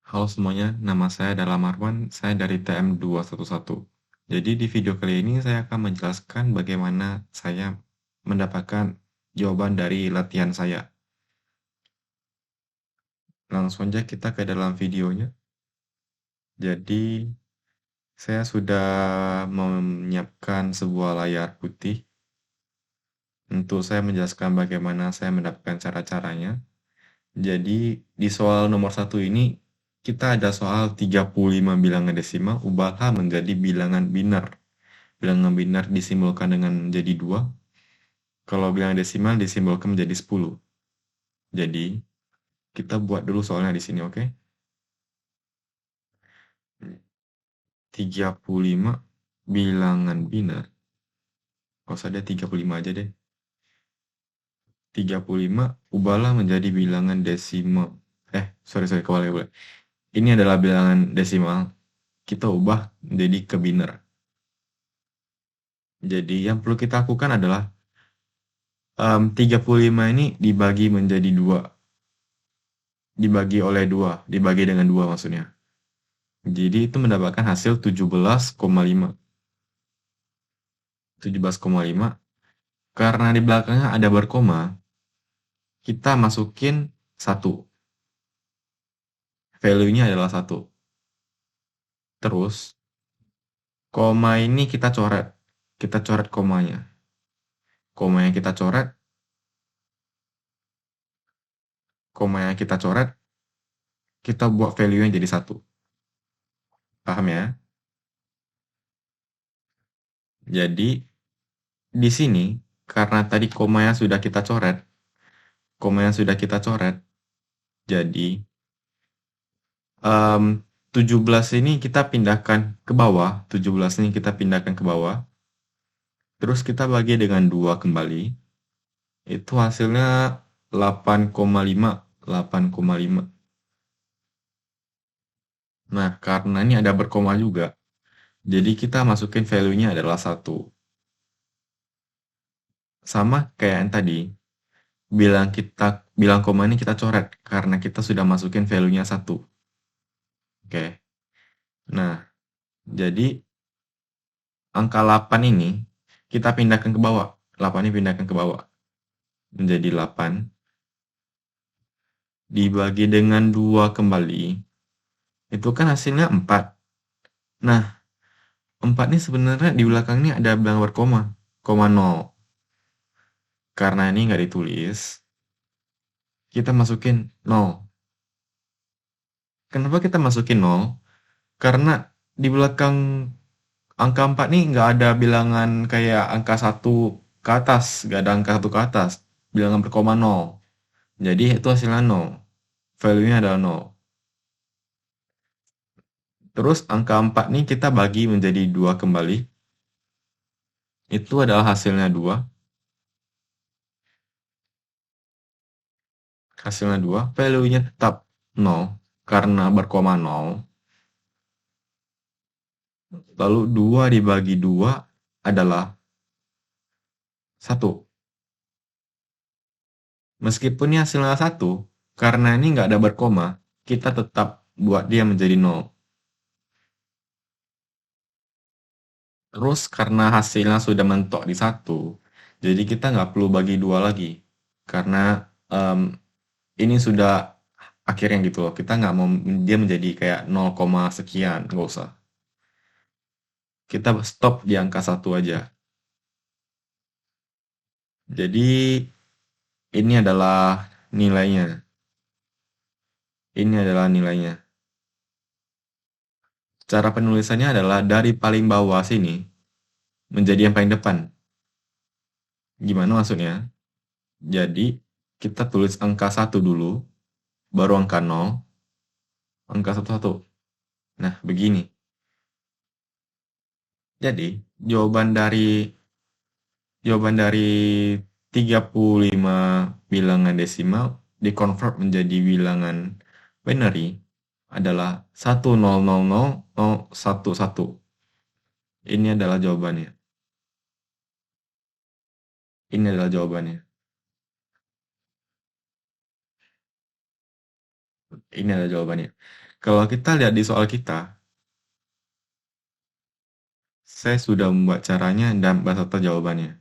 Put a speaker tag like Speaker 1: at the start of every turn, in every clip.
Speaker 1: Halo semuanya, nama saya adalah Marwan, saya dari TM 211. Jadi di video kali ini saya akan menjelaskan bagaimana saya mendapatkan jawaban dari latihan saya. Langsung aja kita ke dalam videonya. Jadi saya sudah menyiapkan sebuah layar putih untuk saya menjelaskan bagaimana saya mendapatkan cara-caranya. Jadi di soal nomor 1 ini kita ada soal 35 bilangan desimal ubahlah menjadi bilangan biner. Bilangan biner disimbolkan dengan menjadi 2. Kalau bilangan desimal disimbolkan menjadi 10. Jadi, kita buat dulu soalnya di sini, oke? 35 bilangan biner. Kalau usah 35 aja deh. 35 ubahlah menjadi bilangan desimal. Sorry, kebalik. Ini adalah bilangan desimal. Kita ubah menjadi ke biner. Jadi, yang perlu kita lakukan adalah 35 ini dibagi menjadi 2. Dibagi oleh 2. Dibagi dengan 2 maksudnya. Jadi itu mendapatkan hasil 17,5. 17,5. Karena di belakangnya ada berkoma, kita masukin 1. Value-nya adalah 1. Terus, koma ini kita coret. Kita coret komanya. Koma yang kita coret, kita buat value-nya jadi 1. Paham ya? Jadi, di sini, karena tadi koma yang sudah kita coret, jadi 17 ini kita pindahkan ke bawah, 17 ini kita pindahkan ke bawah, terus kita bagi dengan 2 kembali, itu hasilnya 8,5, 8,5. Nah, karena ini ada berkoma juga, jadi kita masukin value-nya adalah 1. Sama kayak yang tadi, bilang koma ini kita coret, karena kita sudah masukin value-nya 1. Oke. Nah, jadi angka 8 ini kita pindahkan ke bawah. 8 ini pindahkan ke bawah. Menjadi 8. Dibagi dengan 2 kembali. Itu kan hasilnya 4. Nah, 4 ini sebenarnya di belakang ini ada bilangan berkoma. Koma 0. Karena ini nggak ditulis, kita masukin 0. Kenapa kita masukin 0? Karena di belakang angka 4 nih nggak ada bilangan kayak angka 1 ke atas. Nggak ada angka 1 ke atas. Bilangan berkoma 0. Jadi itu hasilnya 0. Value-nya adalah 0. Terus angka 4 nih kita bagi menjadi 2 kembali. Itu adalah hasilnya 2. Hasilnya 2. Value-nya tetap 0. Karena berkoma 0. Lalu 2 dibagi 2 adalah 1. Meskipun ini hasilnya 1, karena ini nggak ada berkoma, kita tetap buat dia menjadi 0. Terus karena hasilnya sudah mentok di 1, jadi kita nggak perlu bagi 2 lagi. Karena em, ini sudah akhirnya gitu loh. Kita nggak mau dia menjadi kayak 0, sekian, nggak usah. Kita stop di angka 1 aja. Jadi ini adalah nilainya. Ini adalah nilainya. Cara penulisannya adalah dari paling bawah sini menjadi yang paling depan. Gimana maksudnya? Jadi kita tulis angka 1 dulu, baru angka 0, angka 1. Nah, begini. Jadi, jawaban dari 35 bilangan desimal dikonvert menjadi bilangan binary adalah 10000011. Ini adalah jawabannya. Ini adalah jawabannya. Ini ada jawabannya. Kalau kita lihat di soal kita, saya sudah membuat caranya dan beserta jawabannya.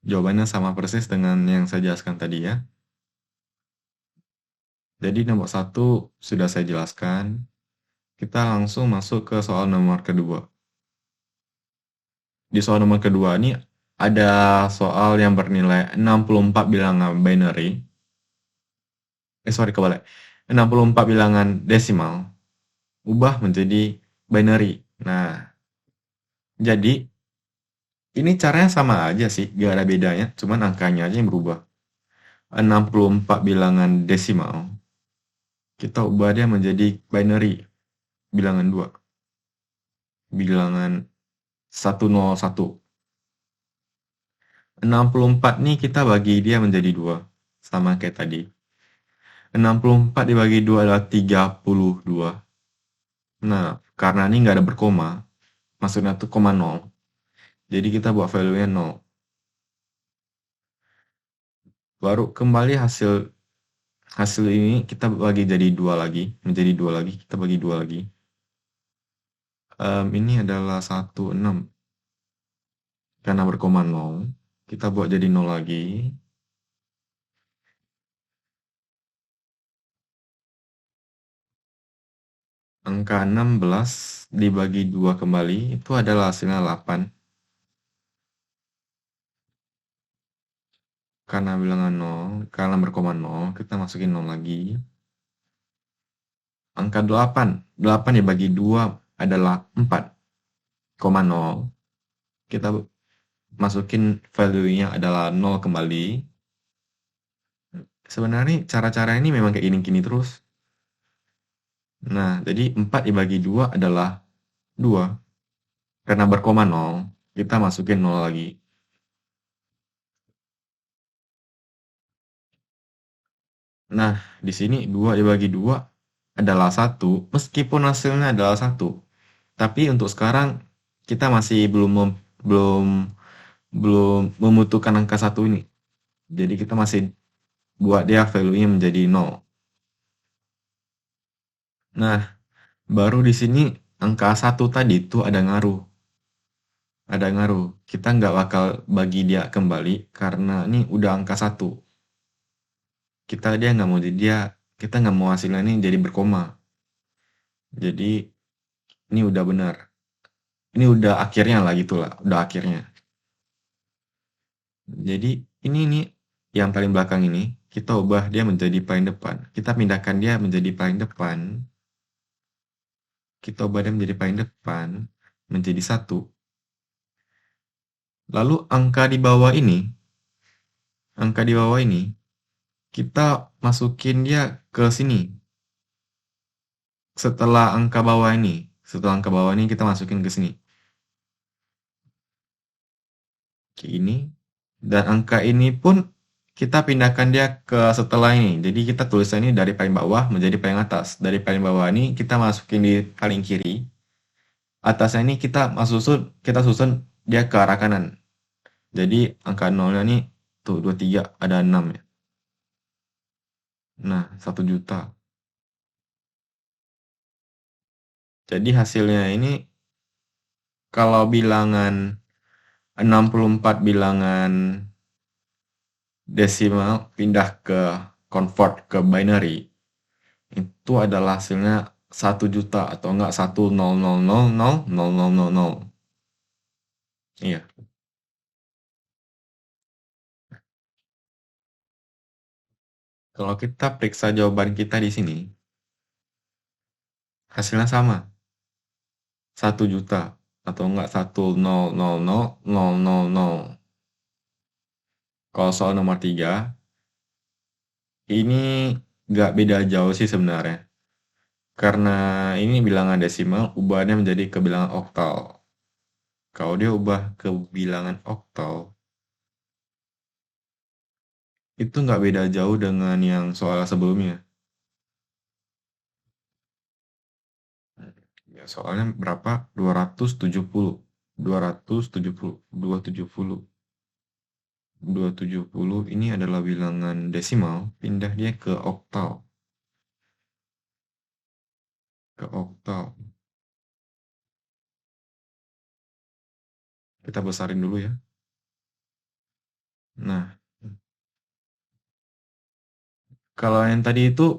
Speaker 1: Jawabannya sama persis dengan yang saya jelaskan tadi ya. Jadi nomor satu sudah saya jelaskan. Kita langsung masuk ke soal nomor kedua. Di soal nomor kedua ini ada soal yang bernilai 64 bilangan binary. Kebalik. 64 bilangan desimal ubah menjadi binary. Nah, jadi ini caranya sama aja sih, gak ada bedanya, cuman angkanya aja yang berubah. 64 bilangan desimal, kita ubah dia menjadi binary, bilangan 2. Bilangan 101. 64 nih kita bagi dia menjadi 2, sama kayak tadi. 64 dibagi 2 adalah 32. Nah, karena ini nggak ada berkoma, maksudnya tuh koma 0. Jadi kita buat value-nya 0. Baru kembali hasil ini kita bagi jadi 2 lagi, menjadi 2 lagi, kita bagi 2 lagi. Ini adalah 16. Karena berkoma 0, kita buat jadi 0 lagi. Angka 16 dibagi 2 kembali, itu adalah hasilnya 8. Karena bilangan 0, karena berkoma 0, kita masukin 0 lagi. Angka 8, 8 dibagi 2 adalah 4,0. Kita masukin value-nya adalah 0 kembali. Sebenarnya cara-cara ini memang kayak gini-gini terus. Nah, jadi 4 dibagi 2 adalah 2. Karena berkoma 0, kita masukin 0 lagi. Nah, di sini 2 dibagi 2 adalah 1, meskipun hasilnya adalah 1. Tapi untuk sekarang kita masih belum membutuhkan angka 1 ini. Jadi kita masih buat dia value-nya menjadi 0. Nah, baru di sini angka 1 tadi itu ada ngaruh. Ada ngaruh. Kita nggak bakal bagi dia kembali karena ini udah angka 1. Kita nggak mau hasilnya ini jadi berkoma. Jadi ini udah benar. Ini udah akhirnya lah gitulah, udah akhirnya. Jadi ini nih yang paling belakang ini kita ubah dia menjadi paling depan. Kita pindahkan dia menjadi paling depan. Kita ubah dia menjadi paling depan menjadi 1. Lalu angka di bawah ini kita masukin dia ke sini. Setelah angka bawah ini kita masukin ke sini. Ke ini. Dan angka ini pun kita pindahkan dia ke setelah ini. Jadi kita tulisan ini dari paling bawah menjadi paling atas. Dari paling bawah ini kita masukin di paling kiri. Atasnya ini kita susun dia ke arah kanan. Jadi angka 0-nya ini tuh 23 ada 6 ya. Nah, 1 juta. Jadi hasilnya ini kalau bilangan 64 bilangan desimal pindah ke convert ke binary, itu adalah hasilnya 1 juta atau enggak 1,000,000,000,000. Iya. Kalau kita periksa jawaban kita di sini, hasilnya sama. 1 juta atau enggak 1,000,000,000. Kalau soal nomor 3, ini nggak beda jauh sih sebenarnya. Karena ini bilangan desimal, ubahnya menjadi ke bilangan oktal. Kalau dia ubah ke bilangan oktal, itu nggak beda jauh dengan yang soal sebelumnya. Ya, soalnya berapa? 270. 270. 270. 270 ini adalah bilangan desimal, pindah dia ke oktal. ke oktal. Kita besarin dulu ya. Nah, kalau yang tadi itu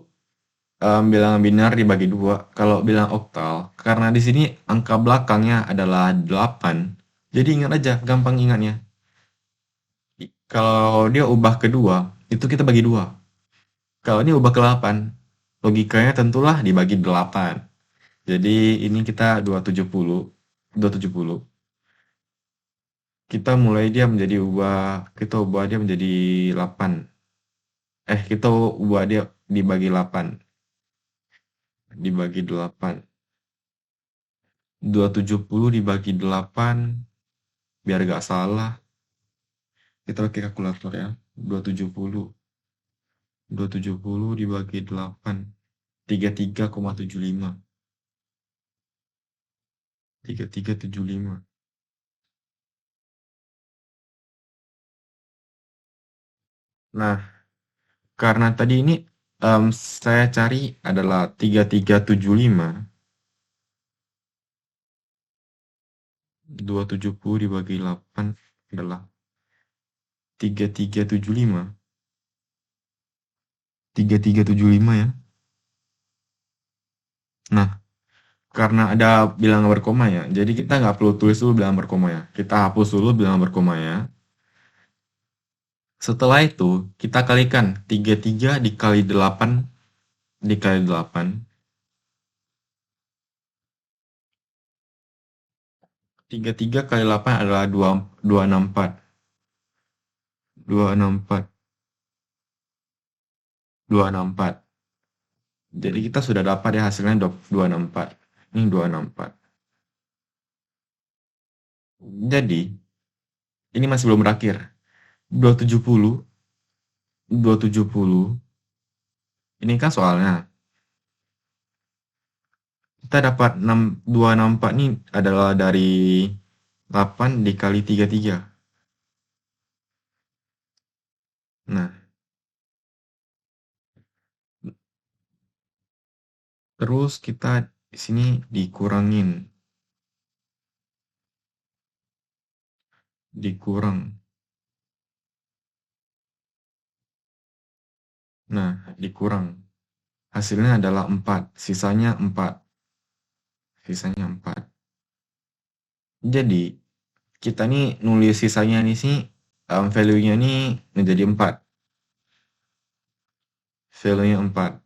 Speaker 1: bilangan binar dibagi dua. Kalau bilang oktal, karena di sini angka belakangnya adalah 8, jadi ingat aja, gampang ingatnya. Kalau dia ubah kedua, itu kita bagi dua. Kalau ini ubah ke 8, logikanya tentulah dibagi 8. Jadi ini kita 270, 270. Kita ubah dia menjadi 8. Kita ubah dia dibagi 8. Dibagi 8. 270 dibagi 8, biar gak salah. Kita pakai kalkulator ya. 270. 270 dibagi 8. 33,75. 3375. Nah, karena tadi ini saya cari adalah 3375. 270 dibagi 8 adalah 3375. 3375 ya. Nah, karena ada bilangan berkoma ya, jadi kita nggak perlu tulis dulu bilangan berkoma ya. Kita hapus dulu bilangan berkoma ya. Setelah itu, kita kalikan 33 dikali 8 dikali 8. 33 kali 8 adalah 264. 264. 264. Jadi kita sudah dapat ya hasilnya 264. Ini 264. Jadi, ini masih belum berakhir. 270. 270. Ini kan soalnya. Kita dapat 264 ini adalah dari 8 dikali 33. Nah, terus kita di sini dikurang. Nah, dikurang. Hasilnya adalah 4, sisanya 4. Sisanya 4. Jadi, kita nih nulis sisanya nih sih, value-nya nih menjadi 4. Value-nya 4.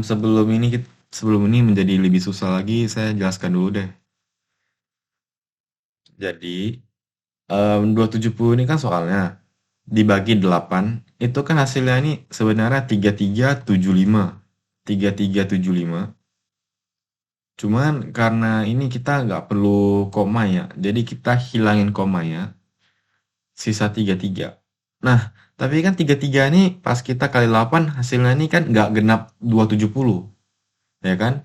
Speaker 1: Sebelum ini menjadi lebih susah lagi, saya jelaskan dulu deh. Jadi, 270 ini kan soalnya dibagi 8, itu kan hasilnya ini sebenarnya 3375. 3375. Cuman karena ini kita nggak perlu koma ya, jadi kita hilangin koma ya, sisa 33. Nah, tapi kan 33 ini pas kita kali 8 hasilnya ini kan nggak genap 270, ya kan?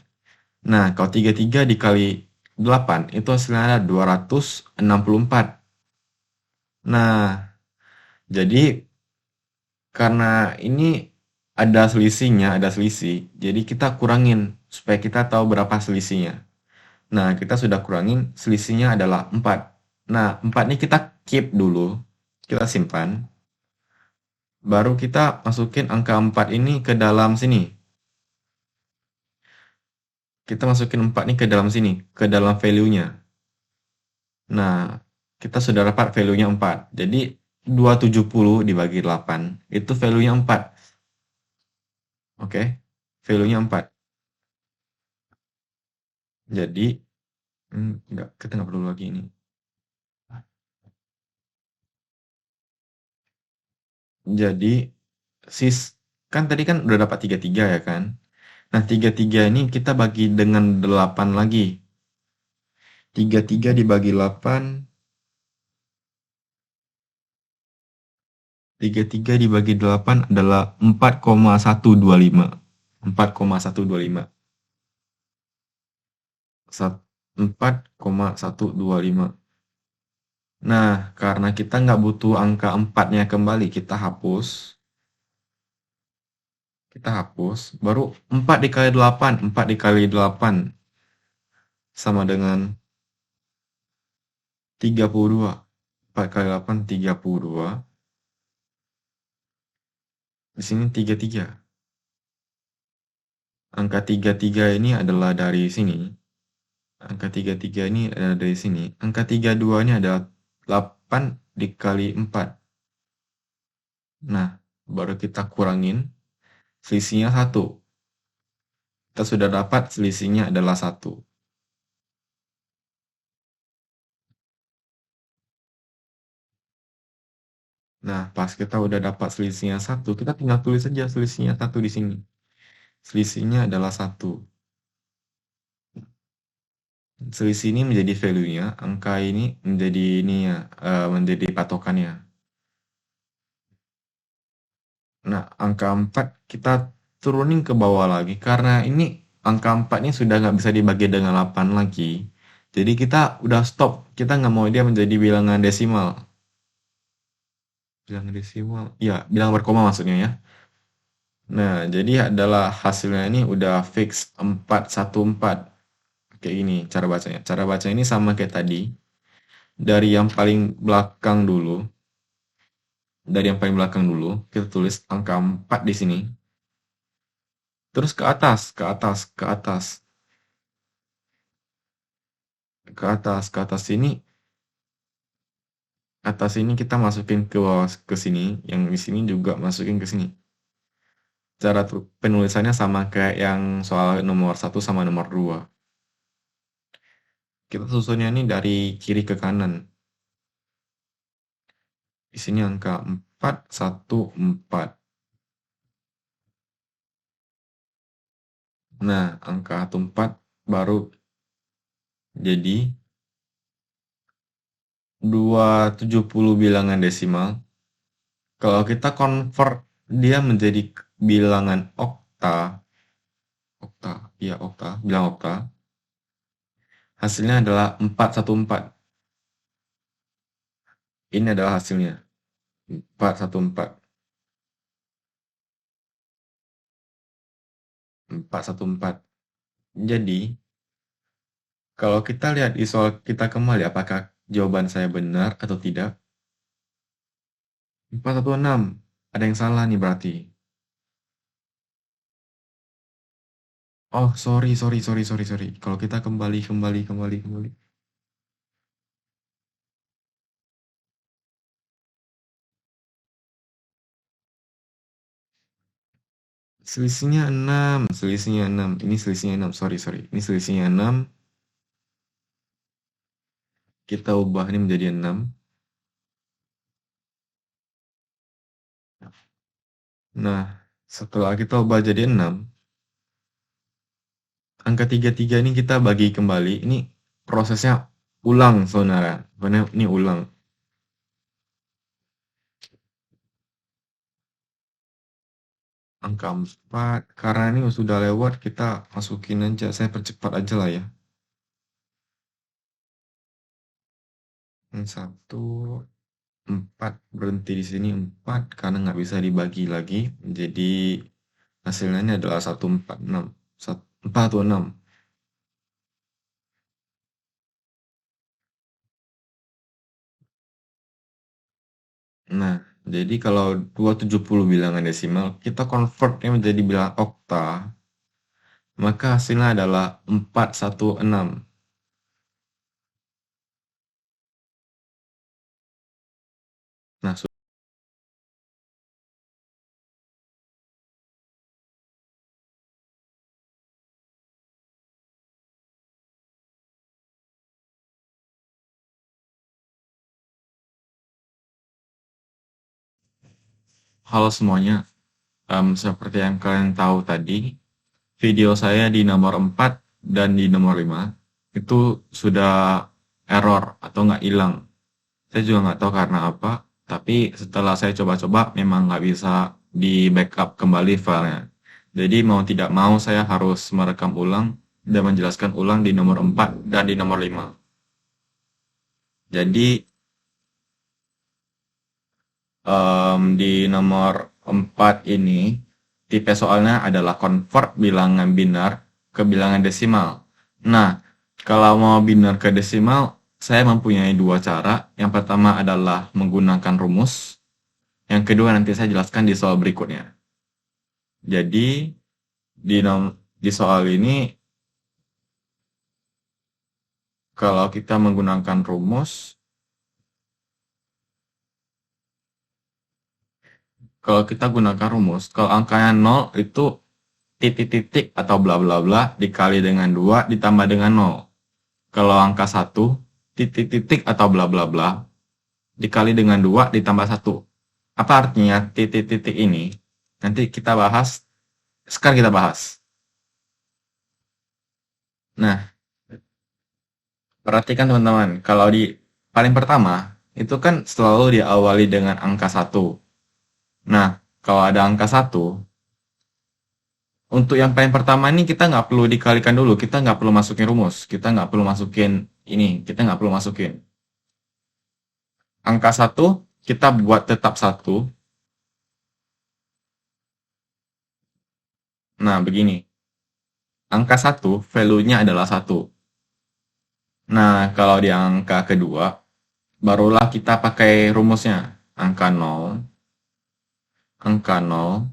Speaker 1: Nah, kalau 33 dikali 8 itu hasilnya ada 264. Nah, jadi karena ini ada selisih, jadi kita kurangin supaya kita tahu berapa selisihnya. Nah, kita sudah kurangin, selisihnya adalah 4. Nah, 4 ini kita keep dulu, kita simpan. Baru kita masukin angka 4 ini ke dalam sini. Kita masukin 4 ini ke dalam sini, ke dalam value-nya. Nah, kita sudah dapat value-nya 4. Jadi, 270 dibagi 8, itu value-nya 4. Oke? Value-nya 4. Jadi, kita nggak perlu lagi ini. Jadi, kan tadi kan udah dapat 33 ya kan? Nah, 33 ini kita bagi dengan 8 lagi. 33 dibagi 8. 33 dibagi 8 adalah 4,125. 4,125. 4,125. Nah, karena kita nggak butuh angka 4-nya kembali, kita hapus. Kita hapus, baru 4 dikali 8. 4 dikali 8 sama dengan 32. 4 kali 8, 32. Di sini 33. Angka 33 ini adalah dari sini. Angka 33 ini adalah dari sini. Angka 32 ini adalah 8 dikali 4. Nah, baru kita kurangin. Selisihnya 1. Kita sudah dapat selisihnya adalah 1. Nah, pas kita udah dapat selisihnya 1, kita tinggal tulis saja selisihnya 1 di sini. Selisihnya adalah 1. Selisih ini menjadi value-nya, angka ini menjadi ininya, menjadi patokannya. Nah, angka 4 kita turunin ke bawah lagi, karena ini angka 4 ini sudah nggak bisa dibagi dengan 8 lagi. Jadi kita udah stop, kita nggak mau dia menjadi bilangan desimal. Bilangan desimal, ya, bilangan berkoma maksudnya ya. Nah, jadi adalah hasilnya ini udah fix 414. Kayak gini cara bacanya. Cara baca ini sama kayak tadi. Dari yang paling belakang dulu. Dari yang paling belakang dulu, kita tulis angka 4 di sini. Terus ke atas, ke atas, ke atas. Ke atas sini. Atas ini kita masukin ke bawah ke sini. Yang di sini juga masukin ke sini. Cara penulisannya sama kayak yang soal nomor 1 sama nomor 2. Kita susunnya ini dari kiri ke kanan. Di sini angka 414. Nah, angka 14 baru jadi 270 bilangan desimal. Kalau kita convert dia menjadi bilangan okta, bilang okta, hasilnya adalah 414. Ini adalah hasilnya, 414. 414. Jadi, kalau kita lihat di soal kita kembali, apakah jawaban saya benar atau tidak? 416. Ada yang salah nih berarti. Oh, sorry. Kalau kita kembali. Selisihnya 6. Ini selisihnya 6, sorry. Ini selisihnya 6. Kita ubah ini menjadi 6. Nah, setelah kita ubah jadi 6, angka 33 ini kita bagi kembali. Ini prosesnya ulang, saudara. Ini ulang. Angka 4, karena ini sudah lewat, kita masukin aja. Saya percepat aja lah ya. 1, 4, berhenti di sini 4, karena nggak bisa dibagi lagi. Jadi, hasilnya ini adalah 146. 416. Nah, jadi kalau 270 bilangan desimal, kita convertnya menjadi bilangan okta, maka hasilnya adalah 416. Nah, halo semuanya. Seperti yang kalian tahu tadi, video saya di nomor 4 dan di nomor 5 itu sudah error atau nggak hilang. Saya juga nggak tahu karena apa, tapi setelah saya coba-coba memang nggak bisa di backup kembali filenya. Jadi mau tidak mau saya harus merekam ulang dan menjelaskan ulang di nomor 4 dan di nomor 5. Jadi di nomor 4 ini tipe soalnya adalah convert bilangan binar ke bilangan desimal. Nah, kalau mau binar ke desimal, saya mempunyai dua cara. Yang pertama adalah menggunakan rumus. Yang kedua nanti saya jelaskan di soal berikutnya. Jadi, di soal ini, kalau kita menggunakan rumus, kalau angkanya 0 itu titik-titik atau bla bla bla dikali dengan 2 ditambah dengan 0. Kalau angka 1, titik-titik atau bla bla bla dikali dengan 2 ditambah 1. Apa artinya titik-titik ini? Nanti kita bahas. Sekarang kita bahas. Nah, perhatikan teman-teman, kalau di paling pertama, itu kan selalu diawali dengan angka 1. Nah, kalau ada angka 1, untuk yang paling pertama ini kita nggak perlu dikalikan dulu, kita nggak perlu masukin rumus, kita nggak perlu masukin ini, kita nggak perlu masukin. Angka 1, kita buat tetap 1. Nah, begini. Angka 1, value-nya adalah 1. Nah, kalau di angka kedua, barulah kita pakai rumusnya. Angka 0, angka 0,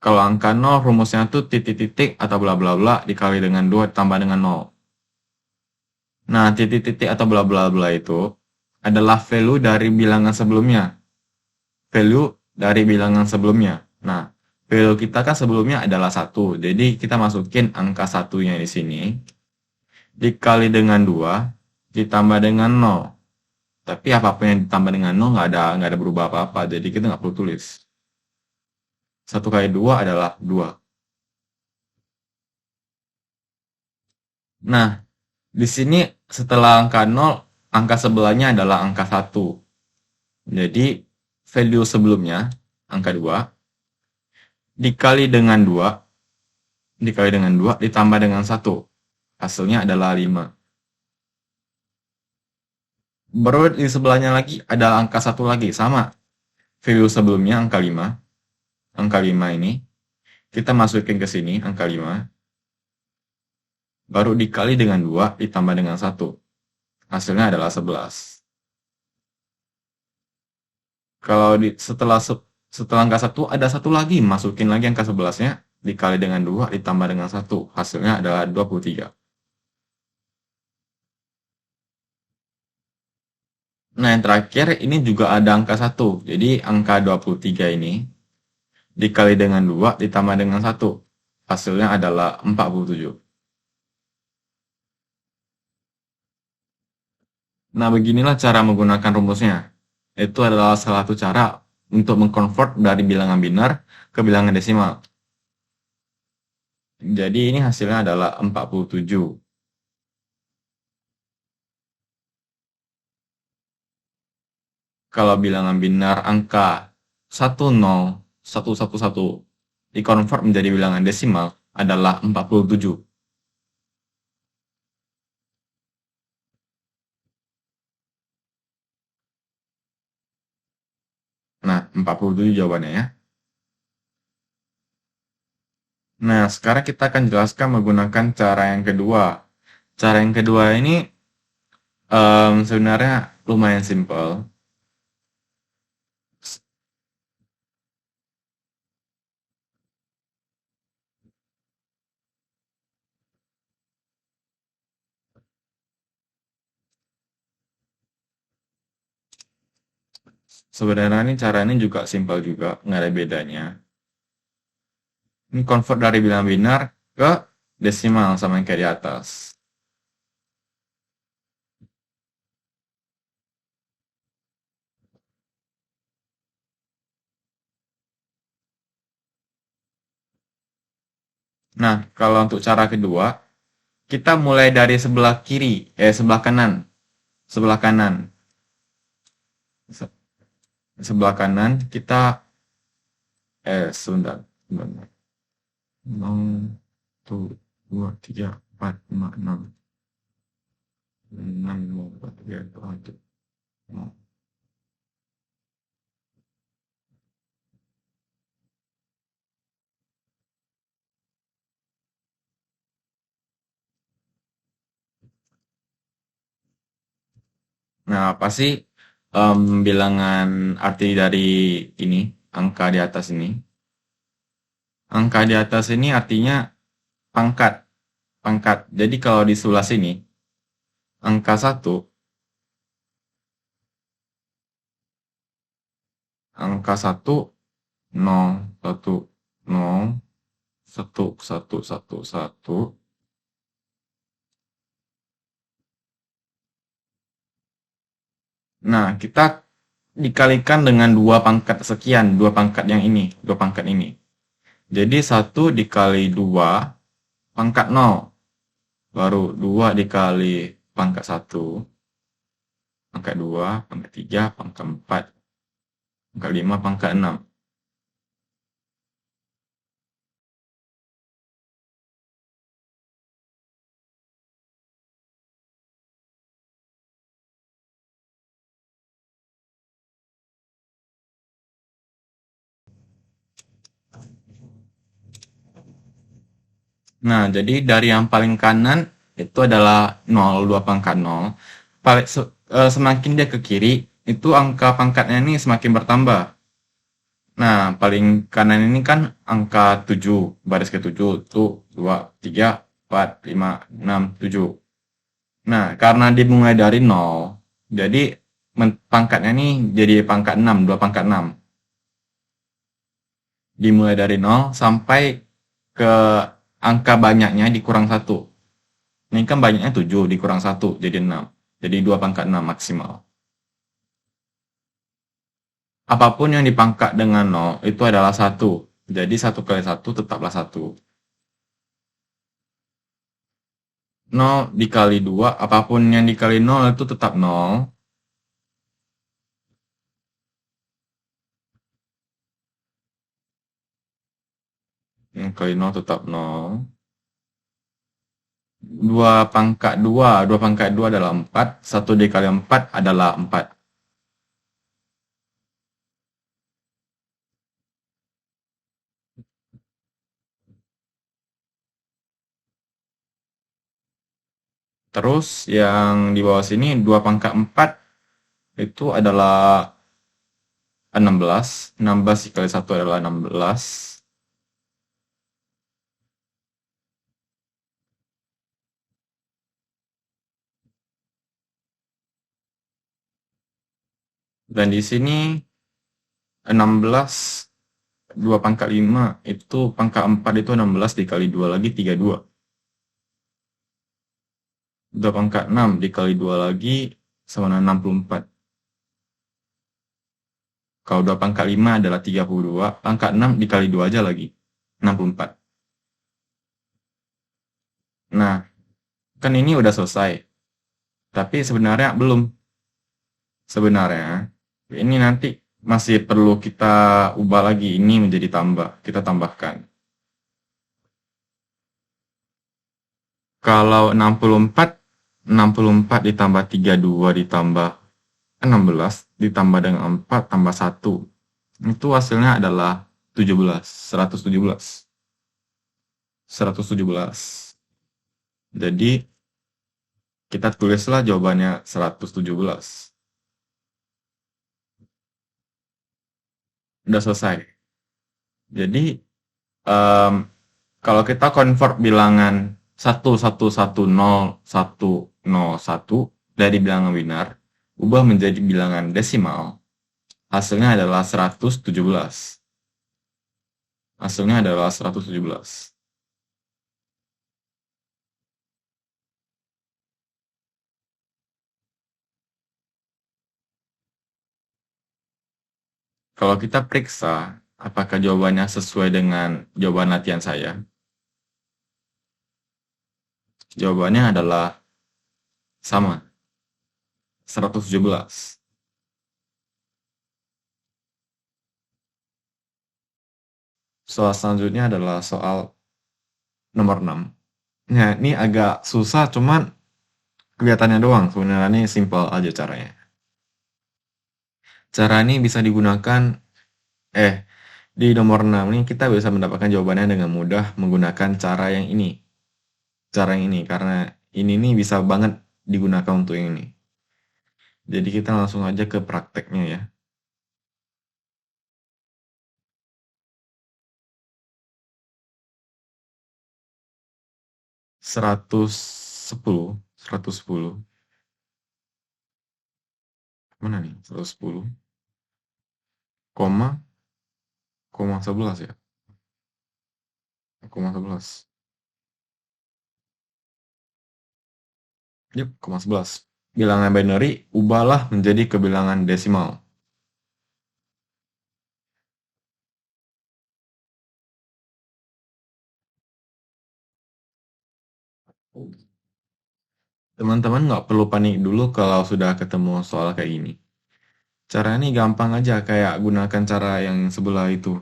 Speaker 1: kalau angka 0 rumusnya tuh titik-titik atau bla bla bla dikali dengan 2 ditambah dengan 0. Nah, titik-titik atau bla bla bla itu adalah value dari bilangan sebelumnya. Value dari bilangan sebelumnya. Nah, value kita kan sebelumnya adalah 1. Jadi kita masukin angka 1-nya di sini dikali dengan 2 ditambah dengan 0. Tapi apapun yang ditambah dengan 0 nggak ada berubah apa-apa. Jadi kita nggak perlu tulis. 1 kali 2 adalah 2. Nah, di sini setelah angka 0, angka sebelahnya adalah angka 1. Jadi, value sebelumnya, angka 2, dikali dengan 2, ditambah dengan 1. Hasilnya adalah 5. Baru di sebelahnya lagi ada angka 1 lagi, sama. Value sebelumnya angka 5. Angka 5 ini, kita masukin ke sini, angka 5. Baru dikali dengan 2, ditambah dengan 1. Hasilnya adalah 11. Kalau setelah angka 1 ada 1 lagi, masukin lagi angka 11-nya dikali dengan 2 ditambah dengan 1. Hasilnya adalah 23. Nah, yang terakhir ini juga ada angka 1. Jadi angka 23 ini dikali dengan 2 ditambah dengan 1. Hasilnya adalah 47. Nah, beginilah cara menggunakan rumusnya. Itu adalah salah satu cara untuk mengkonvert dari bilangan binar ke bilangan desimal. Jadi ini hasilnya adalah 47. Kalau bilangan binar angka 10111 dikonvert menjadi bilangan desimal adalah 47. Nah, 47 jawabannya ya. Nah, sekarang kita akan jelaskan menggunakan cara yang kedua. Cara yang kedua ini sebenarnya lumayan simpel. Sebenarnya ini cara ini juga simpel juga, nggak ada bedanya. Ini convert dari bilangan binar ke desimal sama yang kayak di atas. Nah, kalau untuk cara kedua, kita mulai dari sebelah kiri, sebelah kanan. Sebelah kanan. Se- Sebelah kanan kita, sebentar. 0, 1, 2, 3, 4, 5, 6. 6, 4, 3, 2, 1. Nah, apa sih bilangan arti dari ini, angka di atas ini? Angka di atas ini artinya pangkat, pangkat. Jadi kalau di sebelah sini, angka satu, angka satu, nol, satu, nol, satu, satu, satu, satu. Nah, kita dikalikan dengan dua pangkat sekian, dua pangkat yang ini, dua pangkat ini. Jadi satu dikali dua pangkat nol, baru dua dikali pangkat satu, pangkat dua, pangkat tiga, pangkat empat, pangkat lima, pangkat enam. Nah, jadi dari yang paling kanan itu adalah nol, 2 pangkat nol. Semakin dia ke kiri, itu angka pangkatnya ini semakin bertambah. Nah, paling kanan ini kan angka 7, baris ke 7, itu 2, 3, 4, 5, 6, 7. Nah, karena dimulai dari nol, jadi pangkatnya ini jadi pangkat 6, 2 pangkat 6. Dimulai dari nol sampai ke angka banyaknya dikurang satu. Ini kan banyaknya 7 dikurang satu jadi 6. Jadi 2 pangkat 6 maksimal. Apapun yang dipangkat dengan nol itu adalah satu. Jadi 1 kali 1 tetaplah 1. Nol dikali 2, apapun yang dikali nol itu tetap nol. Yang kali nol tetap nol. 2 pangkat 2 adalah 4. 1 dikali 4 adalah 4. Terus yang di bawah sini 2 pangkat 4 itu adalah 16. 16 dikali 1 adalah 16. Dan di sini 16, 2 pangkat 5, itu pangkat 4 itu 16 dikali 2 lagi 32. 2 pangkat 6 dikali 2 lagi sama dengan 64. Kalau 2 pangkat 5 adalah 32, pangkat 6 dikali 2 aja lagi, 64. Nah, kan ini udah selesai. Tapi sebenarnya belum. Sebenarnya, ini nanti masih perlu kita ubah lagi. Ini menjadi tambah. Kita tambahkan. Kalau 64 ditambah 32 ditambah 16 ditambah dengan 4 tambah 1. Itu hasilnya adalah 17, 117. 117. Jadi, kita tulislah jawabannya 117. Udah selesai. Jadi, em, kalau kita convert bilangan 1110 dari bilangan binar, ubah menjadi bilangan desimal, hasilnya adalah 117. Hasilnya adalah 117. Kalau kita periksa, apakah jawabannya sesuai dengan jawaban latihan saya? Jawabannya adalah sama, 117. Soal selanjutnya adalah soal nomor 6. Ya, ini agak susah, cuman kelihatannya doang. Sebenarnya ini simple aja caranya. Cara ini bisa digunakan, di nomor 6 ini kita bisa mendapatkan jawabannya dengan mudah menggunakan cara yang ini. Cara yang ini, karena ini nih bisa banget digunakan untuk yang ini. Jadi kita langsung aja ke prakteknya ya. 110, 110. Mana nih? 110, koma, koma 11 ya? Koma 11. Yap, koma 11. Bilangan binary ubahlah menjadi kebilangan desimal. Teman-teman nggak perlu panik dulu kalau sudah ketemu soal kayak gini. Caranya nih gampang aja, kayak gunakan cara yang sebelah itu.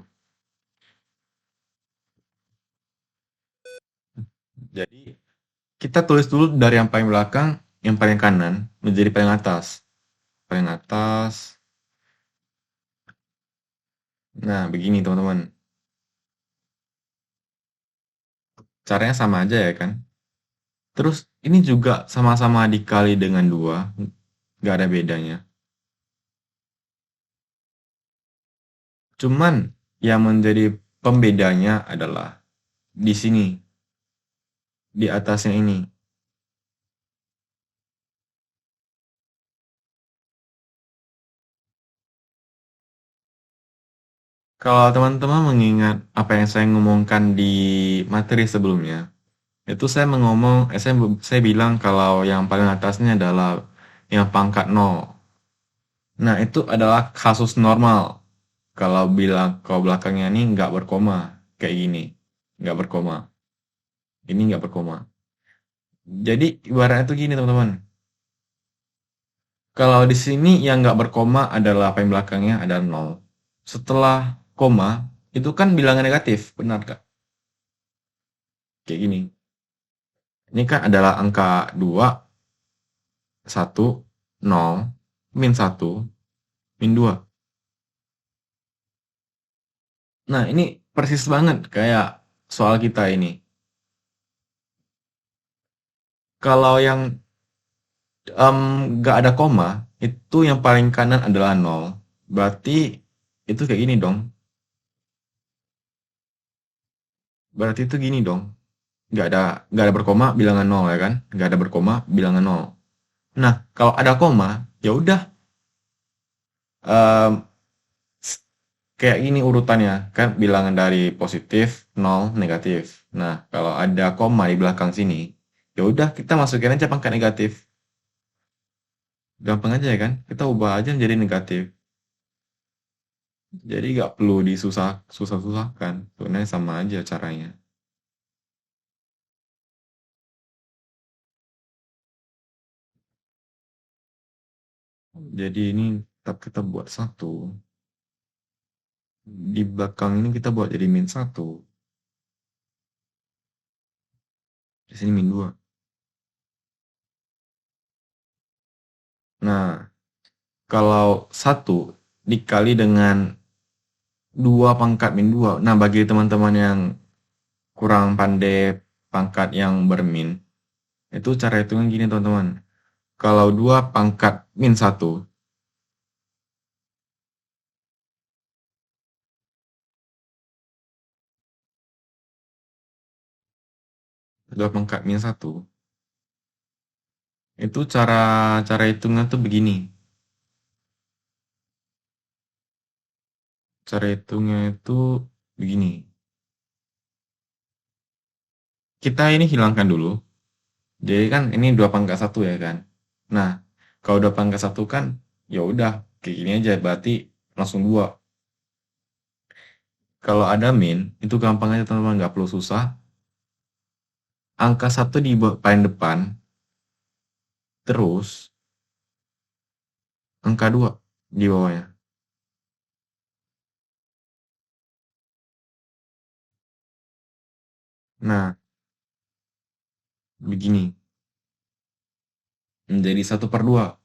Speaker 1: Jadi, kita tulis dulu dari yang paling belakang, yang paling kanan, menjadi paling atas. Paling atas. Nah, begini teman-teman. Caranya sama aja ya kan? Terus, ini juga sama-sama dikali dengan 2. Nggak ada bedanya. Cuman, yang menjadi pembedanya adalah di sini, di atasnya ini. Kalau teman-teman mengingat apa yang saya ngomongkan di materi sebelumnya, itu saya bilang kalau yang paling atasnya adalah yang pangkat nol. Nah, itu adalah kasus normal. Kalau belakangnya ini nggak berkoma, kayak gini, nggak berkoma. Ini nggak berkoma. Jadi ibaratnya itu gini teman-teman. Kalau di sini yang nggak berkoma adalah apa yang belakangnya ada nol. Setelah koma, itu kan bilangan negatif, benar kak? Kayak gini. Ini kan adalah angka 2, 1, 0, min 1, min 2. Nah, ini persis banget kayak soal kita ini. Kalau yang nggak ada koma, itu yang paling kanan adalah 0. Berarti itu kayak gini dong. Berarti itu gini dong. Nggak ada berkoma, bilangan 0 ya kan? Nggak ada berkoma, bilangan 0. Nah, kalau ada koma, ya udah. em, Kayak gini urutannya, kan bilangan dari positif, nol, negatif. Nah, kalau ada koma di belakang sini, ya udah kita masukin aja pangkat negatif. Gampang aja ya kan? Kita ubah aja menjadi negatif. Jadi nggak perlu susah-susahkan. Sebenarnya sama aja caranya. Jadi ini tetap kita buat satu. Di belakang ini kita buat jadi min satu. Di sini min 2. Nah, kalau satu dikali dengan 2 pangkat min 2. Nah, bagi teman-teman yang kurang pandai pangkat yang bermin, itu cara hitungnya gini teman-teman. Kalau 2 pangkat min 1, 2 pangkat min 1, itu cara cara hitungnya tuh begini. Cara hitungnya itu begini. Kita ini hilangkan dulu. Jadi kan ini 2 pangkat 1 ya kan. Nah, kalau 2 pangkat 1 kan ya udah kayak gini aja berarti langsung 2. Kalau ada min, itu gampang aja teman-teman, nggak perlu susah. Angka 1 di paling depan, terus angka 2 di bawahnya. Nah, begini. Menjadi 1/2.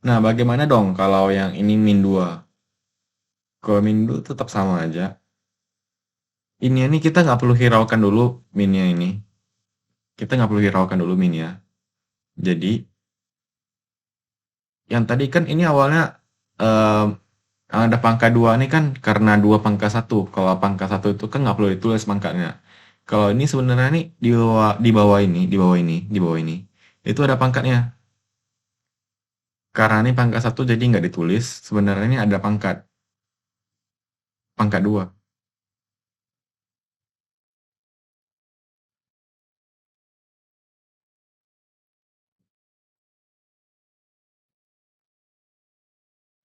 Speaker 1: Nah, bagaimana dong kalau yang ini min 2? Kalau min 2 tetap sama aja. Ini kita nggak perlu hiraukan dulu minnya ini. Kita nggak perlu hiraukan dulu min ya. Jadi, Yang tadi kan ini awalnya em, ada pangkat 2 ini kan karena 2 pangkat 1. Kalau pangkat 1 itu kan nggak perlu ditulis pangkatnya. Kalau ini sebenarnya nih di bawah ini, itu ada pangkatnya. Karena ini pangkat 1 jadi nggak ditulis, sebenarnya ini ada pangkat 2.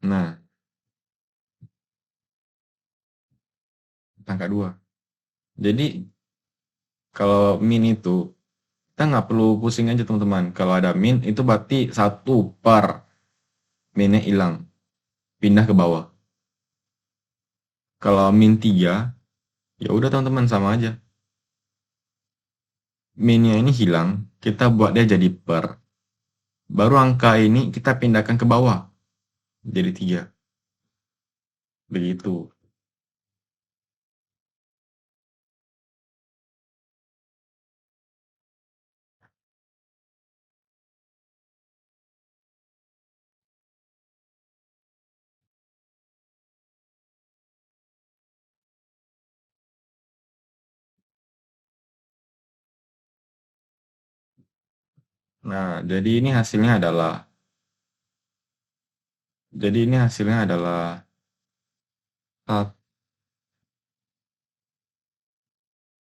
Speaker 1: Nah, pangkat 2. Jadi kalau min itu kita nggak perlu pusing aja teman-teman. Kalau ada min itu berarti 1/, minnya hilang, pindah ke bawah. Kalau min 3, ya udah teman-teman sama aja. Minnya ini hilang, kita buat dia jadi per. Baru angka ini kita pindahkan ke bawah, jadi 3. Begitu. Nah, jadi ini hasilnya adalah ah,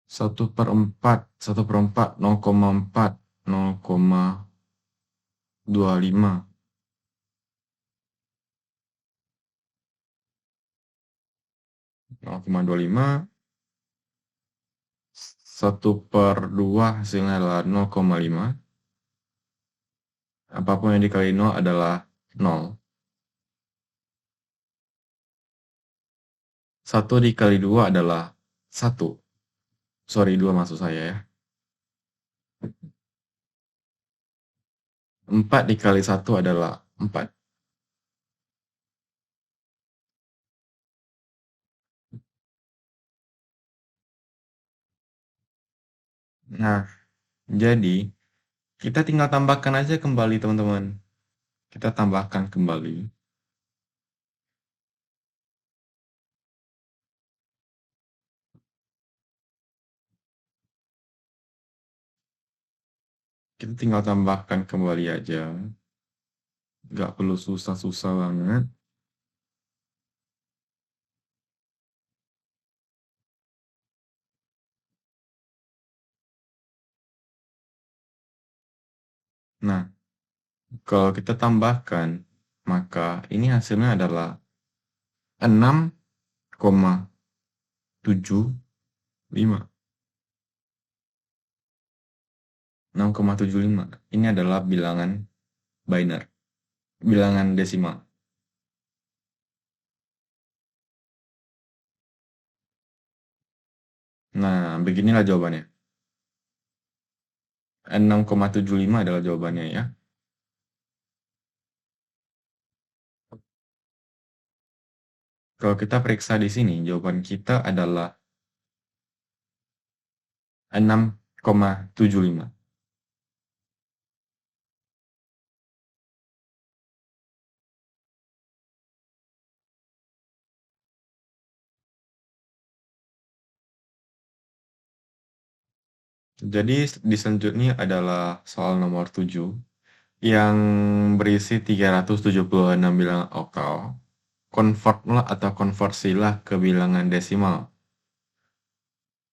Speaker 1: 1/4, 1/4, 0,4, 0,25, 0,25, 1/2 hasilnya adalah 0,5. Apapun yang dikali 0 adalah 0. 1 dikali 2 adalah 1. Sorry, 2 maksud saya ya. 4 dikali 1 adalah 4. Nah, jadi kita tinggal tambahkan aja kembali teman-teman. Kita tambahkan kembali. Kita tinggal tambahkan kembali aja. Nggak perlu susah-susah banget. Nah, kalau kita tambahkan, maka ini hasilnya adalah 6,75. 6,75. Ini adalah bilangan binary, bilangan desimal. Nah, beginilah jawabannya. 6,75 adalah jawabannya ya. Kalau kita periksa di sini, jawaban kita adalah 6,75. Jadi di selanjutnya adalah soal nomor 7 yang berisi 376 bilangan oktal. Convertlah atau konversilah ke bilangan desimal.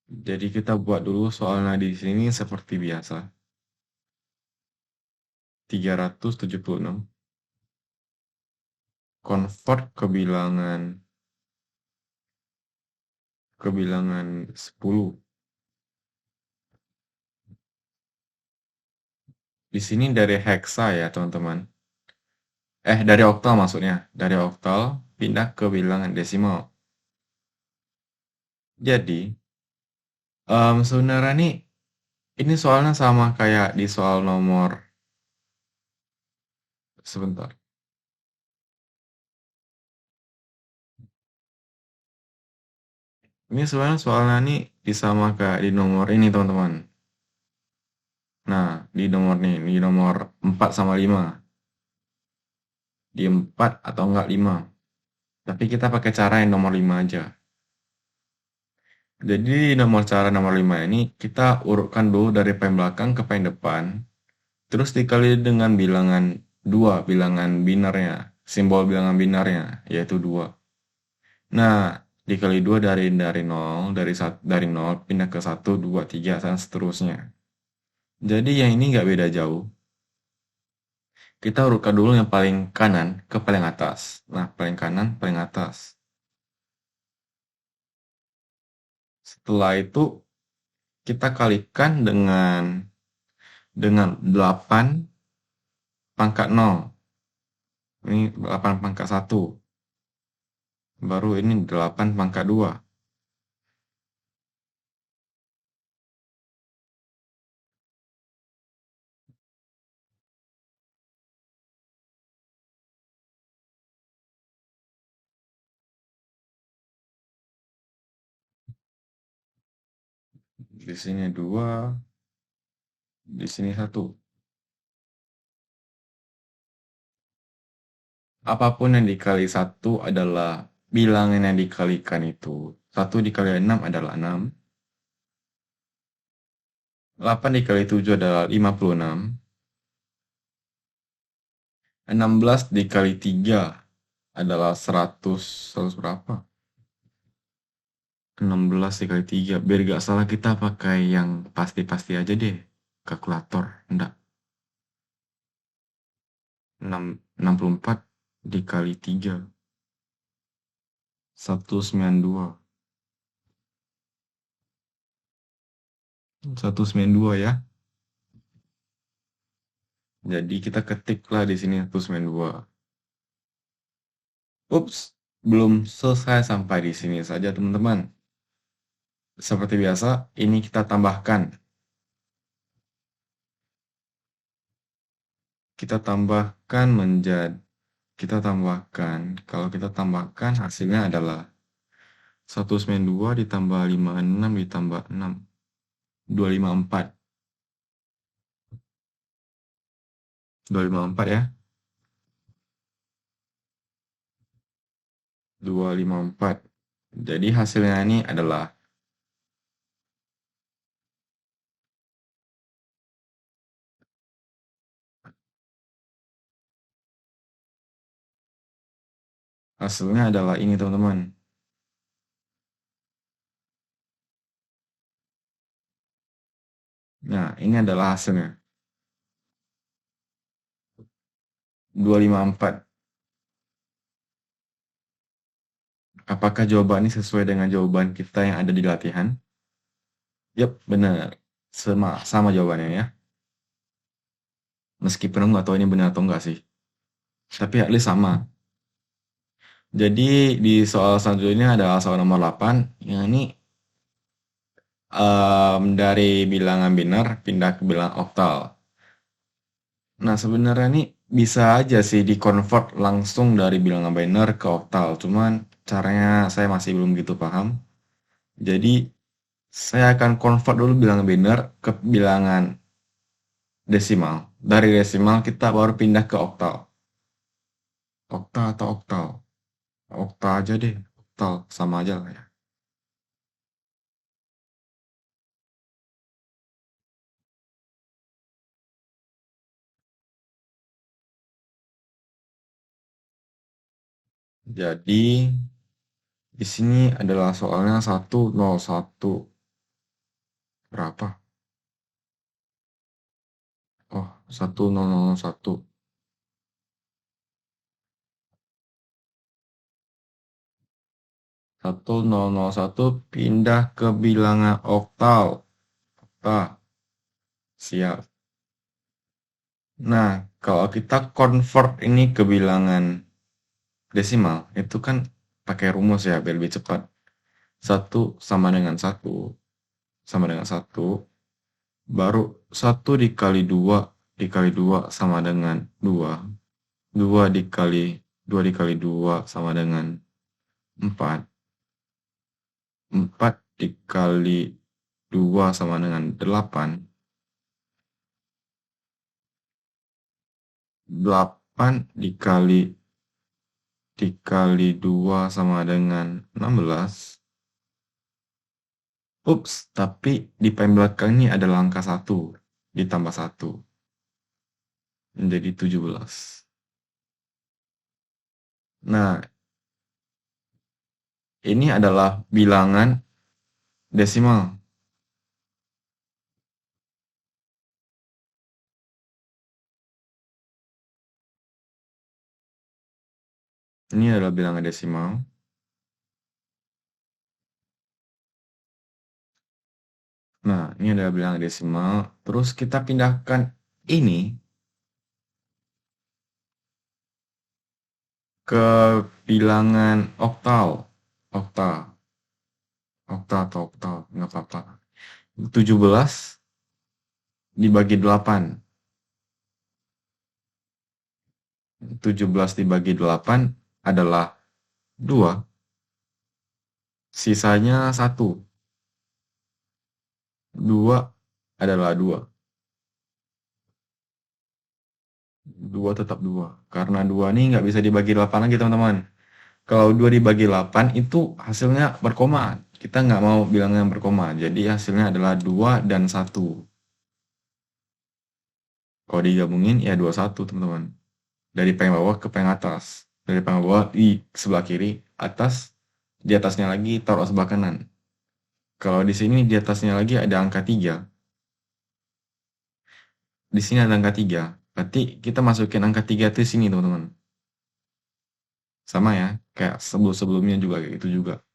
Speaker 1: Jadi kita buat dulu soalnya di sini seperti biasa. 376 convert ke bilangan 10. Di sini dari heksa ya, teman-teman. Dari oktal maksudnya. Dari oktal pindah ke bilangan desimal. Jadi, sebenarnya nih ini soalnya sama kayak di soal nomor sebentar. Ini sebenarnya soalnya nih sama kayak di nomor ini, teman-teman. Nah, di nomor 4 sama 5. di 4 atau enggak 5. Tapi kita pakai cara yang nomor 5 aja. Jadi nomor 5 ini kita urutkan dulu dari paling belakang ke paling depan, terus dikali dengan bilangan 2, bilangan binarnya, simbol bilangan binarnya, yaitu 2. Nah, dikali 2 dari 0, dari 0 pindah ke 1, 2, 3, dan seterusnya. Jadi yang ini nggak beda jauh. Kita urutkan dulu yang paling kanan ke paling atas. Nah, paling kanan, paling atas. Setelah itu kita kalikan dengan 8 pangkat 0. Ini 8 pangkat 1. Baru ini 8 pangkat 2. Di sini 2, di sini 1. Apapun yang dikali 1 adalah bilangan yang dikalikan itu. 1 dikali 6 adalah 6. 8 dikali 7 adalah 56. 16 dikali 3 adalah 100. 100 berapa? 16 dikali 3. Biar gak salah kita pakai yang pasti-pasti aja deh. Kalkulator. Enggak. 64 dikali 3. 192. 192 ya. Jadi kita ketiklah di sini 192. Ups, belum selesai sampai di sini saja teman-teman. Seperti biasa, ini kita tambahkan. Kalau kita tambahkan hasilnya adalah 192 ditambah 56 ditambah 6. 254. 254 ya. 254. Jadi hasilnya ini adalah ini teman-teman. Nah, ini adalah hasilnya. 254. Apakah jawaban ini sesuai dengan jawaban kita yang ada di latihan? Yap, benar. Sama jawabannya ya. Meskipun aku nggak tahu ini benar atau enggak sih. Tapi at least sama. Jadi di soal selanjutnya adalah soal nomor 8. Yang ini dari bilangan binar pindah ke bilangan oktal. Nah, sebenarnya ini bisa aja sih di-convert langsung dari bilangan binar ke oktal. Cuman caranya saya masih belum gitu paham. Jadi, saya akan convert dulu bilangan binar ke bilangan desimal. Dari desimal kita baru pindah ke oktal. Oktal atau oktal? Oktal aja deh. Oktal, sama aja lah ya. Jadi, di sini adalah soalnya 101. Berapa? Oh, 1001. 1001 pindah ke bilangan oktal. Oktal. Siap. Nah, kalau kita convert ini ke bilangan desimal, itu kan pakai rumus ya, biar lebih cepat. 1 sama dengan 1, sama dengan 1, baru 1 dikali 2 sama dengan 2, 2 dikali 2 sama dengan 4, 4 dikali 2 sama dengan 8, 8 dikali dikali 2 sama dengan 16. Ups, tapi di paling belakang ini adalah angka 1 ditambah 1 menjadi 17. Nah, ini adalah bilangan desimal. Ini adalah bilangan desimal. Nah, ini adalah bilangan desimal. Terus kita pindahkan ini ke bilangan oktal. Oktal. Oktal atau oktal, nggak apa-apa. 17 dibagi 8. 17 dibagi 8 adalah 2. Sisanya 1. 2 adalah 2. 2 tetap 2. Karena 2 ini nggak bisa dibagi 8 lagi, teman-teman. Kalau 2 dibagi 8 itu hasilnya berkoma. Kita nggak mau bilangnya berkoma. Jadi hasilnya adalah 2 dan 1. Kalau digabungin ya 21, teman-teman. Dari paling bawah ke paling atas. Dari paling bawah di sebelah kiri, atas, di atasnya lagi taruh sebelah kanan. Kalau di sini di atasnya lagi ada angka 3. Di sini ada angka 3. Berarti kita masukin angka 3 itu di sini, teman-teman. Sama ya, kayak sebelum-sebelumnya juga kayak gitu juga.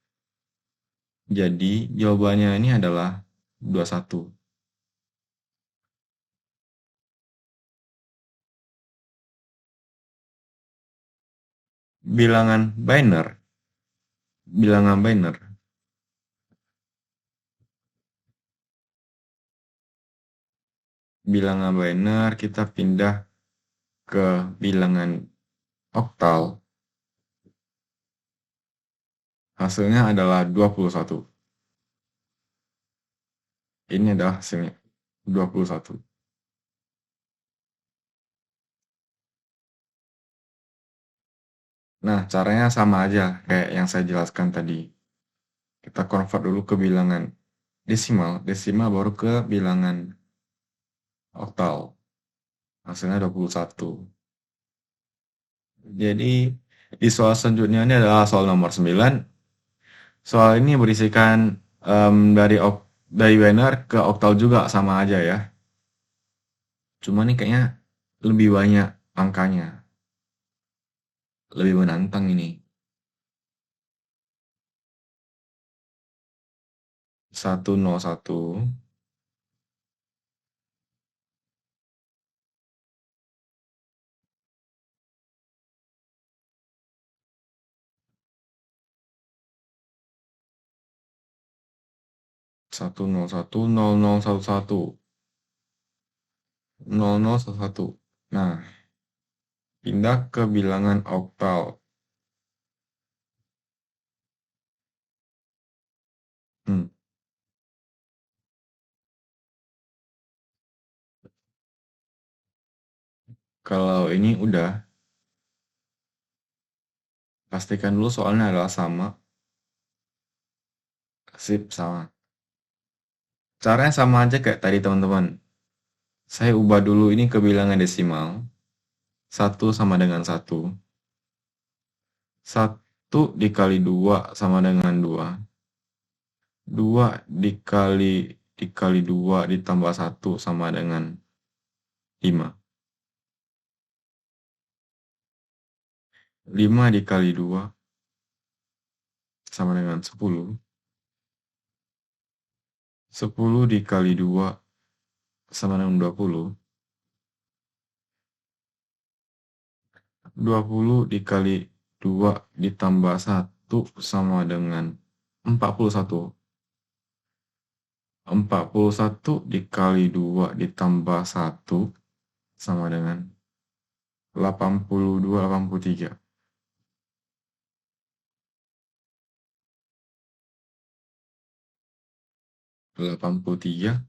Speaker 1: Jadi jawabannya ini adalah 21. Bilangan binary. Bilangan binary. Bilangan binary kita pindah ke bilangan oktal. Hasilnya adalah 21. Ini adalah hasilnya 21. Nah, caranya sama aja kayak yang saya jelaskan tadi. Kita convert dulu ke bilangan desimal, desimal baru ke bilangan oktal. Hasilnya 21. Jadi, di soal selanjutnya ini adalah soal nomor 9. Soal ini berisikan dari binary ke oktal juga sama aja ya. Cuma nih kayaknya lebih banyak angkanya. Lebih menantang ini. 101, 101, 0011, 0011. Nah, pindah ke bilangan oktal. Hmm, Kalau ini udah, pastikan dulu soalnya adalah sama. Sip, sama. Caranya sama aja kayak tadi, teman-teman. Saya ubah dulu ini ke bilangan desimal. 1 sama dengan 1. 1 dikali 2 sama dengan 2. 2 dikali 2 ditambah 1 sama dengan 5. 5 dikali 2 sama dengan 10. 10 dikali 2 sama dengan 20. 20 dikali 2 ditambah 1 sama dengan 41. 41 dikali 2 ditambah 1 sama dengan 82, 83. 83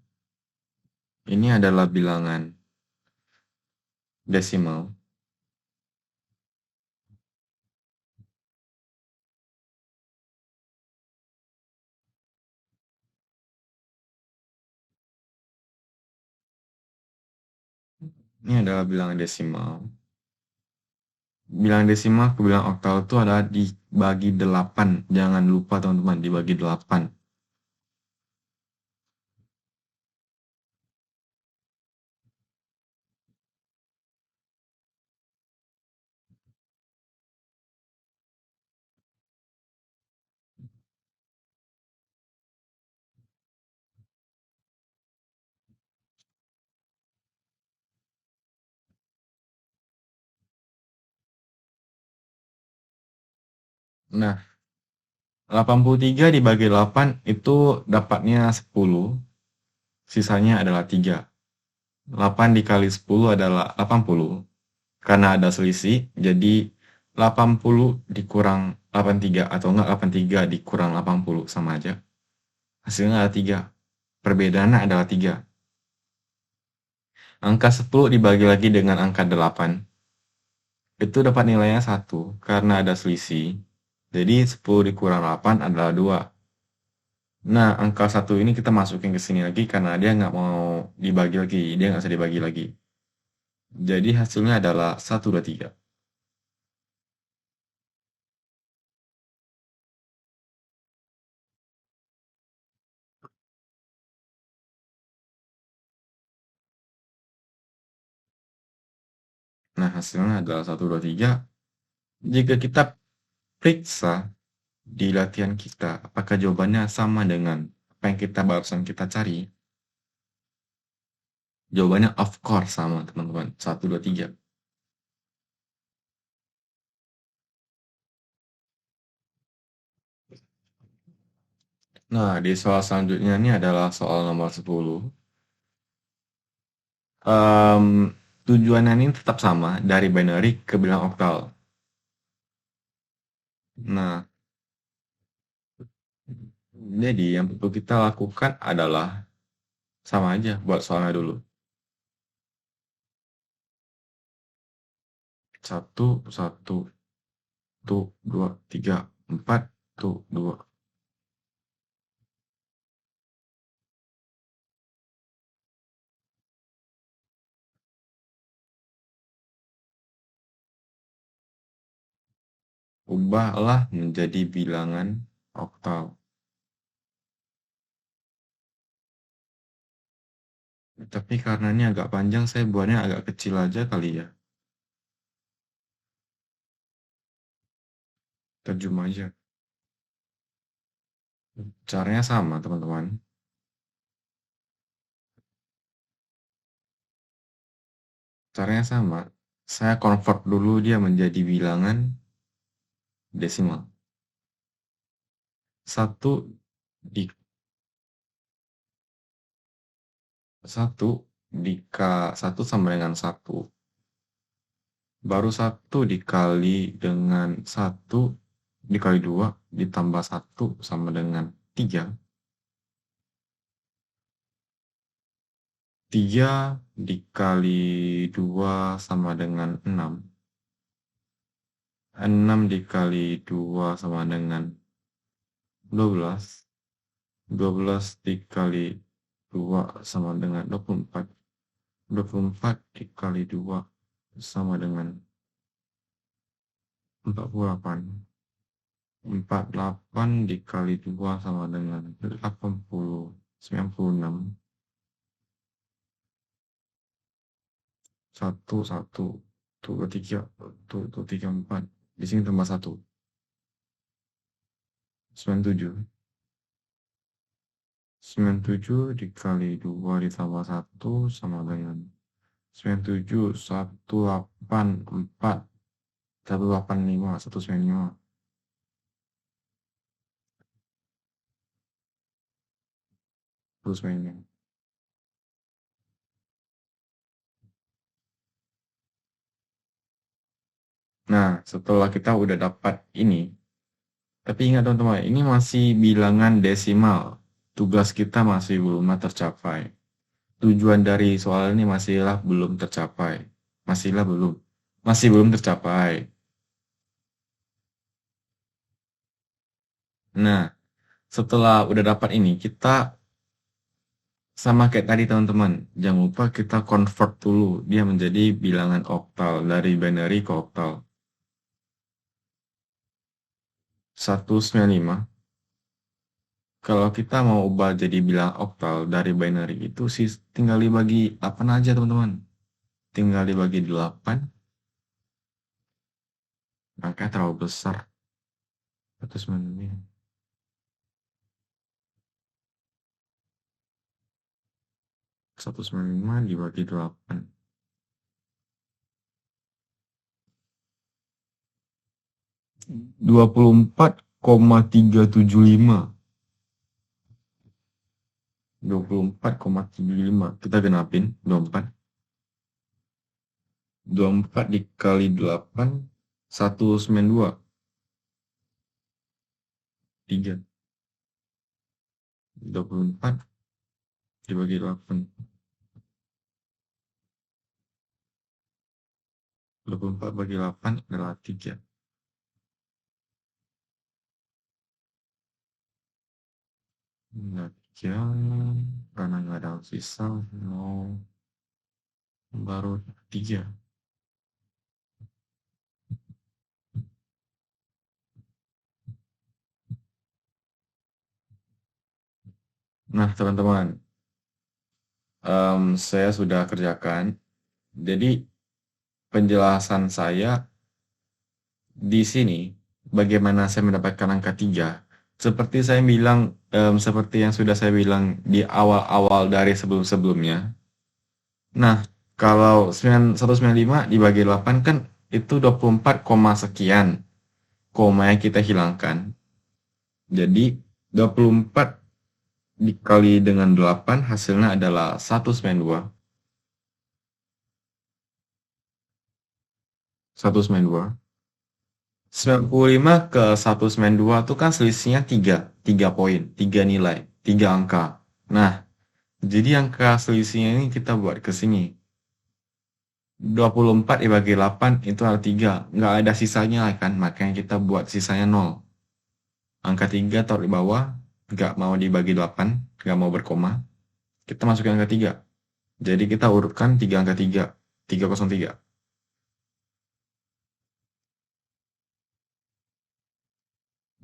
Speaker 1: ini adalah bilangan desimal. Ini adalah bilangan desimal. Bilangan desimal ke bilangan oktal itu adalah dibagi 8. Jangan lupa teman-teman, dibagi 8. Nah, 83 dibagi 8 itu dapatnya 10, sisanya adalah 3. 8 dikali 10 adalah 80. Karena ada selisih, jadi 80 dikurang 83 atau enggak 83 dikurang 80 sama aja. Hasilnya adalah 3. Perbedaannya adalah 3. Angka 10 dibagi lagi dengan angka 8. Itu dapat nilainya 1 karena ada selisih. Jadi 10 dikurang 8 adalah 2. Nah, angka 1 ini kita masukin ke sini lagi karena dia nggak mau dibagi lagi. Dia nggak bisa dibagi lagi. Jadi hasilnya adalah 1, 2, 3. Nah, hasilnya adalah 1, 2, 3. Jika kita periksa di latihan kita, apakah jawabannya sama dengan apa yang kita barusan kita cari? Jawabannya of course sama, teman-teman. 1, 2, 3. Nah, di soal selanjutnya ini adalah soal nomor 10. Tujuannya ini tetap sama, dari binary ke bilang oktal. Nah, jadi yang perlu kita lakukan adalah sama aja buat soalnya dulu. 1, 1, 2, 3, 4, 2. Ubahlah menjadi bilangan oktal. Tapi karena ini agak panjang, saya buatnya agak kecil aja kali ya. Terjun aja. Caranya sama, teman-teman. Caranya sama. Saya convert dulu dia menjadi bilangan desimal. 1 di 1 1 sama dengan 1. Baru 1 dikali dengan 1 dikali 2 ditambah 1 sama dengan 3. 3 dikali 2 sama dengan 6. 6 dikali 2 sama dengan 12. 12 dikali 2 sama dengan 24. 24 dikali 2 sama dengan 48. 48 dikali 2 sama dengan 80. 96. 1, 1, 2, 3, 2, 3, 4. Di sini tambah 1. 97. 97 dikali 2 ditambah 1 sama dengan 97, 184, 185, 195. Terus mainnya. Nah, setelah kita udah dapat ini, tapi ingat teman-teman, ini masih bilangan desimal. Tugas kita masih belum tercapai. Tujuan dari soal ini masihlah belum tercapai. Masih belum tercapai. Nah, setelah udah dapat ini, kita Sama kayak tadi teman-teman, jangan lupa kita convert dulu dia menjadi bilangan oktal dari binary ke oktal. 195. Kalau kita mau ubah jadi bilangan oktal dari binary itu sih tinggal dibagi 8 aja teman-teman. Tinggal dibagi 8. Angkanya terlalu besar. 195. 195 dibagi 8. 24,375. 24,75. Kita genapin 24. 24 dikali 8, 192. 3. 24 dibagi 8. 24 bagi 8 adalah 3. 3, karena nggak ada sisa, 0, baru 3. Nah, teman-teman, saya sudah kerjakan. Jadi, penjelasan saya di sini, bagaimana saya mendapatkan angka 3. Seperti saya bilang, seperti yang sudah saya bilang di awal-awal dari sebelum-sebelumnya. Nah, kalau 195 dibagi 8 kan itu 24, sekian. Koma yang kita hilangkan. Jadi 24 dikali dengan 8 hasilnya adalah 192. 192. 95 ke 192 itu kan selisihnya 3 poin, 3 nilai, 3 angka. Nah, jadi angka selisihnya ini kita buat ke sini. 24 dibagi 8 itu ada 3. Nggak ada sisanya kan, makanya kita buat sisanya 0. Angka 3 taruh di bawah, nggak mau dibagi 8, nggak mau berkoma. Kita masukin angka 3. Jadi kita urutkan 3 angka 3, 303.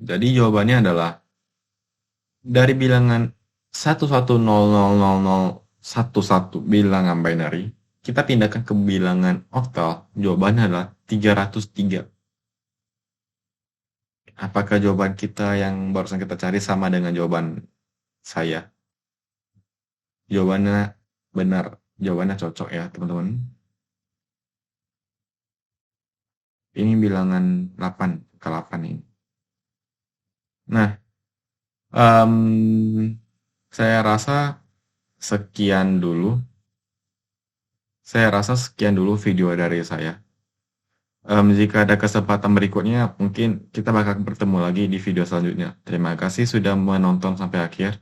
Speaker 1: Jadi jawabannya adalah dari bilangan 11000011 bilangan binary, kita pindahkan ke bilangan oktal, jawabannya adalah 303. Apakah jawaban kita yang barusan kita cari sama dengan jawaban saya? Jawabannya benar, jawabannya cocok ya teman-teman. Ini bilangan 8, ke 8 ini. Nah, saya rasa sekian dulu. Saya rasa sekian dulu video dari saya. Jika ada kesempatan berikutnya, mungkin kita bakal bertemu lagi di video selanjutnya. Terima kasih sudah menonton sampai akhir.